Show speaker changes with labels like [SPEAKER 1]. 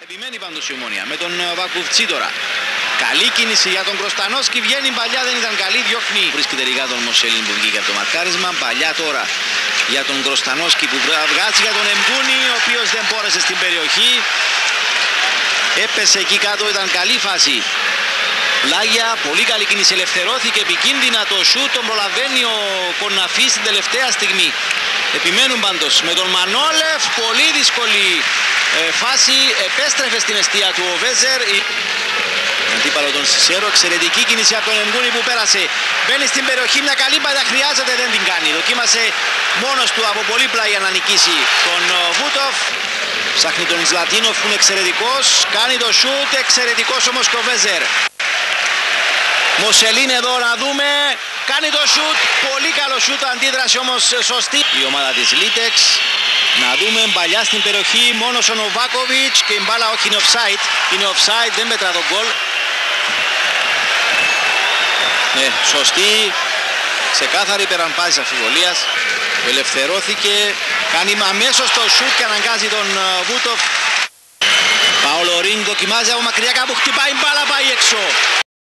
[SPEAKER 1] Επιμένει πάντως η Ομόνοια με τον Βακουφτσί τώρα. Καλή κίνηση για τον Κροστανόσκι. Βγαίνει παλιά, δεν ήταν καλή. Διώχνει. Βρίσκεται ρηγά τον Μοσελίν που βγήκε από το μαρκάρισμα. Παλιά τώρα για τον Κροστανόσκι που βγάζει για τον Εμγκούνι, ο οποίος δεν μπόρεσε στην περιοχή. Έπεσε εκεί κάτω, ήταν καλή φάση. Πλάγια, πολύ καλή κίνηση. Ελευθερώθηκε επικίνδυνα το σούτ. Τον προλαβαίνει ο Κοναφή στην τελευταία στιγμή. Επιμένουν πάντως με τον Μανόλεφ. Πολύ δύσκολη φάση. Επέστρεφε στην εστία του ο Βέζερ. Αντίπαλο τον Σισέρο. Εξαιρετική κίνηση από τον Εμγκούνι που πέρασε. Μπαίνει στην περιοχή. Μια καλή παλιά χρειάζεται. Δεν την κάνει. Δοκίμασε μόνος του από πολύ πλάγια να νικήσει τον Βούτοφ. Ψάχνει τον Ζλατίνοφ που είναι εξαιρετικός. Κάνει το σούτ. Εξαιρετικός όμως και ο Βέζερ. Μοσελίν εδώ να δούμε. Κάνει το σούτ. Πολύ καλό σούτ. Αντίδραση όμως σωστή. Η ομάδα της Λίτεξ. Να δούμε παλιά στην περιοχή. Μόνος ο Νοβάκοβιτς. Και η μπάλα όχι είναι offside. Είναι offside. Δεν μέτρα τον γκολ. Σωστή. Ξεκάθαρη υπερανπάση αμφιβολίας. Ελευθερώθηκε. Κάνει αμέσως το σούτ και αναγκάζει τον Βούτοφ. Παολο Ρίν δοκιμάζει από μακριά, κάπου χτυπάει μπάλα, πάει έξω.